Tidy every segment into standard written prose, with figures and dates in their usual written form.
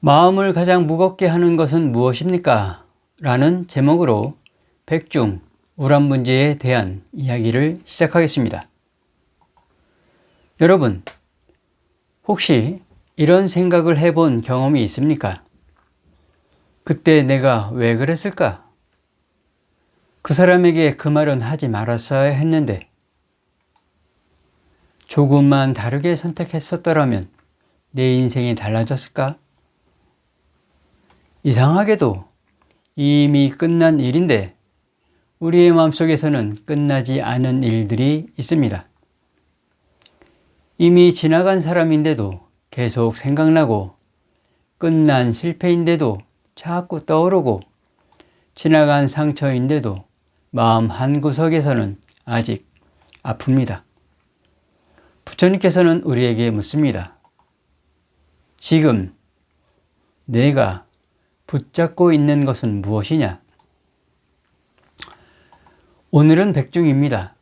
마음을 가장 무겁게 하는 것은 무엇입니까? 라는 제목으로 백중, 우람문제에 대한 이야기를 시작하겠습니다. 여러분, 혹시 이런 생각을 해본 경험이 있습니까? 그때 내가 왜 그랬을까? 그 사람에게 그 말은 하지 말았어야 했는데, 조금만 다르게 선택했었더라면 내 인생이 달라졌을까? 이상하게도 이미 끝난 일인데 우리의 마음속에서는 끝나지 않은 일들이 있습니다. 이미 지나간 사람인데도 계속 생각나고, 끝난 실패인데도 자꾸 떠오르고, 지나간 상처인데도 마음 한구석에서는 아직 아픕니다. 부처님께서는 우리에게 묻습니다. 지금 내가 붙잡고 있는 것은 무엇이냐? 오늘은 백중입니다.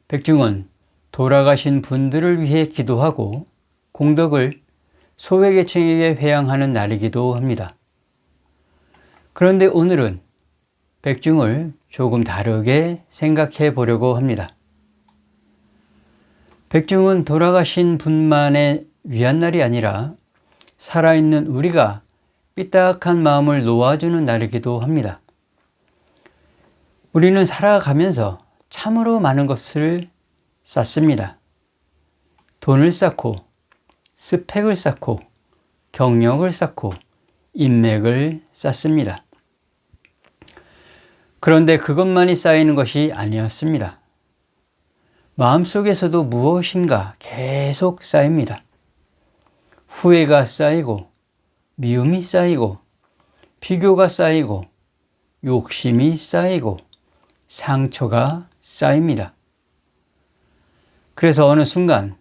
백중은 돌아가신 분들을 위해 기도하고 공덕을 소외계층에게 회양하는 날이기도 합니다. 그런데 오늘은 백중을 조금 다르게 생각해 보려고 합니다. 백중은 돌아가신 분만에 위한 날이 아니라 살아있는 우리가 삐딱한 마음을 놓아주는 날이기도 합니다. 우리는 살아가면서 참으로 많은 것을 쌓습니다. 돈을 쌓고, 스펙을 쌓고, 경력을 쌓고, 인맥을 쌓습니다. 그런데 그것만이 쌓이는 것이 아니었습니다. 마음속에서도 무엇인가 계속 쌓입니다. 후회가 쌓이고, 미움이 쌓이고, 비교가 쌓이고, 욕심이 쌓이고, 상처가 쌓입니다. 그래서 어느 순간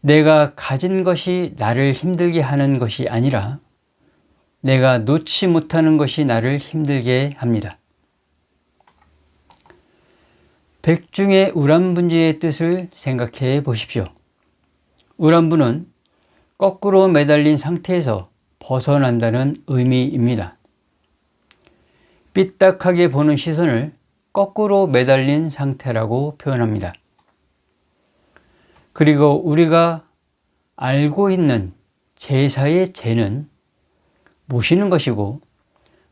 내가 가진 것이 나를 힘들게 하는 것이 아니라 내가 놓지 못하는 것이 나를 힘들게 합니다. 백중의 우람분지의 뜻을 생각해 보십시오. 우람분은 거꾸로 매달린 상태에서 벗어난다는 의미입니다. 삐딱하게 보는 시선을 거꾸로 매달린 상태라고 표현합니다. 그리고 우리가 알고 있는 제사의 제는 모시는 것이고,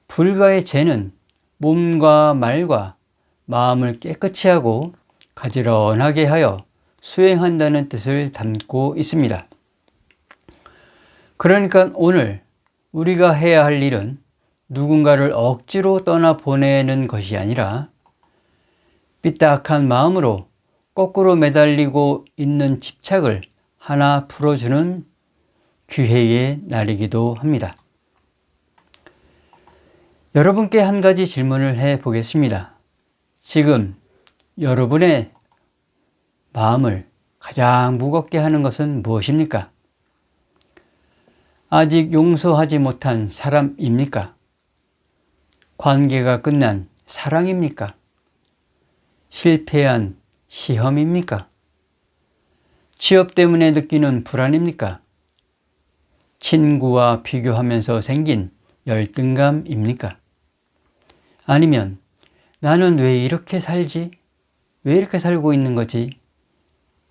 불가의 제는 몸과 말과 마음을 깨끗이 하고 가지런하게 하여 수행한다는 뜻을 담고 있습니다. 그러니까 오늘 우리가 해야 할 일은 누군가를 억지로 떠나보내는 것이 아니라 삐딱한 마음으로 거꾸로 매달리고 있는 집착을 하나 풀어주는 기회의 날이기도 합니다. 여러분께 한 가지 질문을 해보겠습니다. 지금 여러분의 마음을 가장 무겁게 하는 것은 무엇입니까? 아직 용서하지 못한 사람입니까? 관계가 끝난 사랑입니까? 실패한 시험입니까? 취업 때문에 느끼는 불안입니까? 친구와 비교하면서 생긴 열등감입니까? 아니면 나는 왜 이렇게 살지? 왜 이렇게 살고 있는 거지?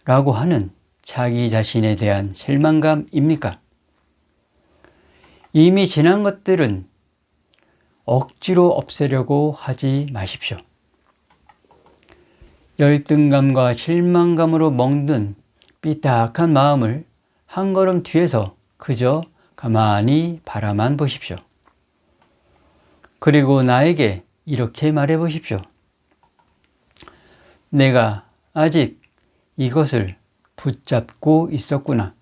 라고 하는 자기 자신에 대한 실망감입니까? 이미 지난 것들은 억지로 없애려고 하지 마십시오. 열등감과 실망감으로 멍든 삐딱한 마음을 한 걸음 뒤에서 그저 가만히 바라만 보십시오. 그리고 나에게 이렇게 말해 보십시오. 내가 아직 이것을 붙잡고 있었구나.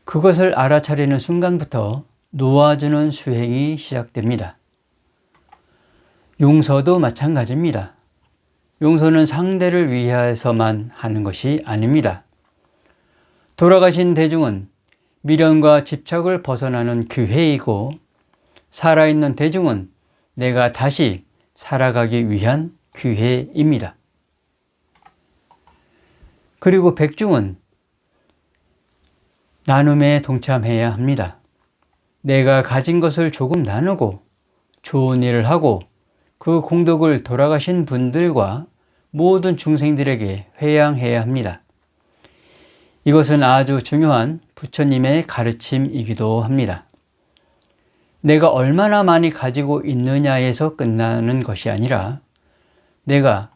그것을 알아차리는 순간부터 놓아주는 수행이 시작됩니다. 용서도 마찬가지입니다. 용서는 상대를 위해서만 하는 것이 아닙니다. 돌아가신 대중은 미련과 집착을 벗어나는 기회이고, 살아있는 대중은 내가 다시 살아가기 위한 기회입니다. 그리고 백중은 나눔에 동참해야 합니다. 내가 가진 것을 조금 나누고 좋은 일을 하고 그 공덕을 돌아가신 분들과 모든 중생들에게 회양해야 합니다. 이것은 아주 중요한 부처님의 가르침이기도 합니다. 내가 얼마나 많이 가지고 있느냐에서 끝나는 것이 아니라 내가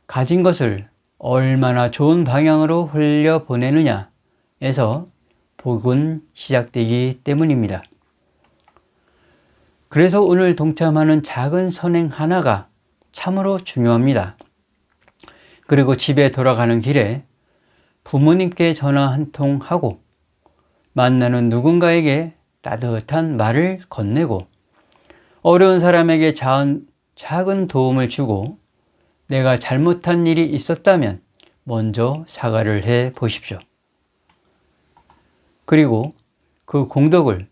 가진 것을 얼마나 좋은 방향으로 흘려보내느냐에서 복은 시작되기 때문입니다. 그래서 오늘 동참하는 작은 선행 하나가 참으로 중요합니다. 그리고 집에 돌아가는 길에 부모님께 전화 한 통 하고 만나는 누군가에게 따뜻한 말을 건네고 어려운 사람에게 작은 도움을 주고 내가 잘못한 일이 있었다면 먼저 사과를 해 보십시오. 그리고 그 공덕을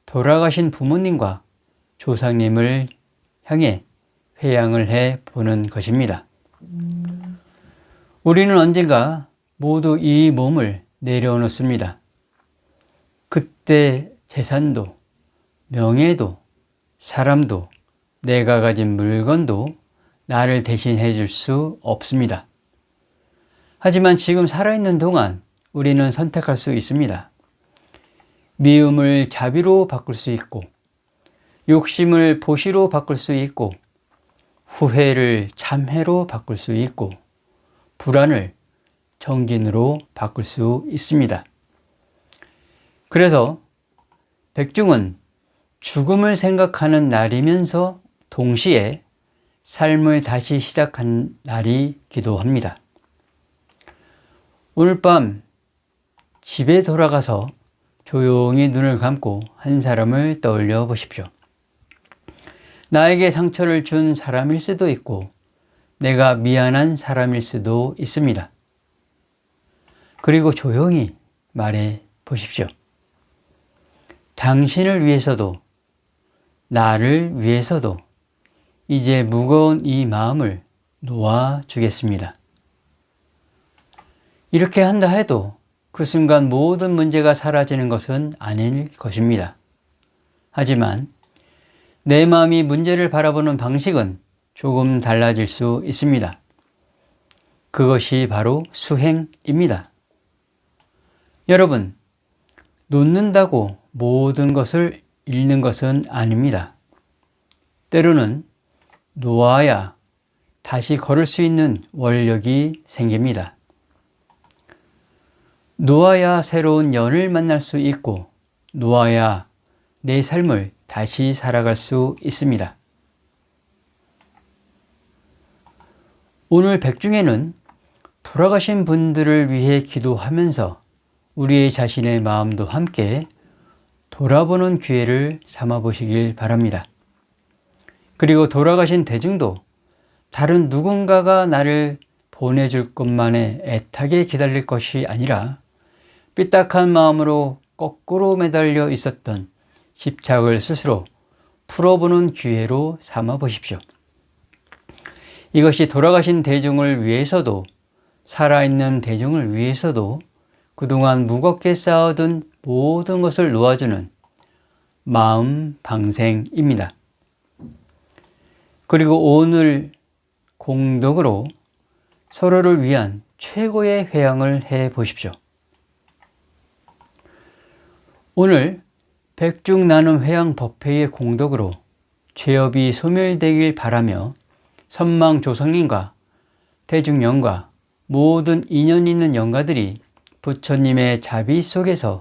돌아가신 부모님과 조상님을 향해 회양을 해 보는 것입니다. 우리는 언젠가 모두 이 몸을 내려놓습니다. 그때 재산도, 명예도, 사람도, 내가 가진 물건도 나를 대신해 줄 수 없습니다. 하지만 지금 살아있는 동안 우리는 선택할 수 있습니다. 미움을 자비로 바꿀 수 있고, 욕심을 보시로 바꿀 수 있고, 후회를 참회로 바꿀 수 있고, 불안을 정진으로 바꿀 수 있습니다. 그래서 백중은 죽음을 생각하는 날이면서 동시에 삶을 다시 시작한 날이기도 합니다. 오늘 밤 집에 돌아가서 조용히 눈을 감고 한 사람을 떠올려 보십시오. 나에게 상처를 준 사람일 수도 있고 내가 미안한 사람일 수도 있습니다. 그리고 조용히 말해 보십시오. 당신을 위해서도 나를 위해서도 이제 무거운 이 마음을 놓아주겠습니다. 이렇게 한다 해도 그 순간 모든 문제가 사라지는 것은 아닐 것입니다. 하지만 내 마음이 문제를 바라보는 방식은 조금 달라질 수 있습니다. 그것이 바로 수행입니다. 여러분, 놓는다고 모든 것을 잃는 것은 아닙니다. 때로는 놓아야 다시 걸을 수 있는 원력이 생깁니다. 놓아야 새로운 연을 만날 수 있고 놓아야 내 삶을 다시 살아갈 수 있습니다. 오늘 백중에는 돌아가신 분들을 위해 기도하면서 우리의 자신의 마음도 함께 돌아보는 기회를 삼아 보시길 바랍니다. 그리고 돌아가신 대중도 다른 누군가가 나를 보내줄 것만에 애타게 기다릴 것이 아니라 삐딱한 마음으로 거꾸로 매달려 있었던 집착을 스스로 풀어보는 기회로 삼아 보십시오. 이것이 돌아가신 대중을 위해서도 살아있는 대중을 위해서도 그동안 무겁게 쌓아둔 모든 것을 놓아주는 마음 방생입니다. 그리고 오늘 공덕으로 서로를 위한 최고의 회양을 해 보십시오. 오늘 백중 나눔 회양 법회의 공덕으로 죄업이 소멸되길 바라며 선망 조상님과 대중영가 모든 인연 있는 영가들이 부처님의 자비 속에서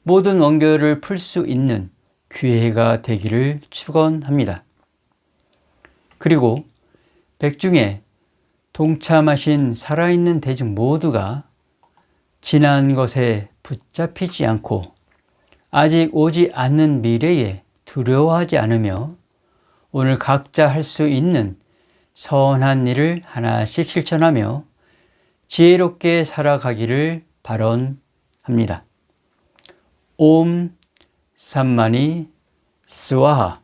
모든 원결을 풀 수 있는 기회가 되기를 축원합니다. 그리고 백중에 동참하신 살아있는 대중 모두가 지난 것에 붙잡히지 않고 아직 오지 않는 미래에 두려워하지 않으며 오늘 각자 할 수 있는 선한 일을 하나씩 실천하며 지혜롭게 살아가기를 발언합니다. 옴 삼마니 스와하.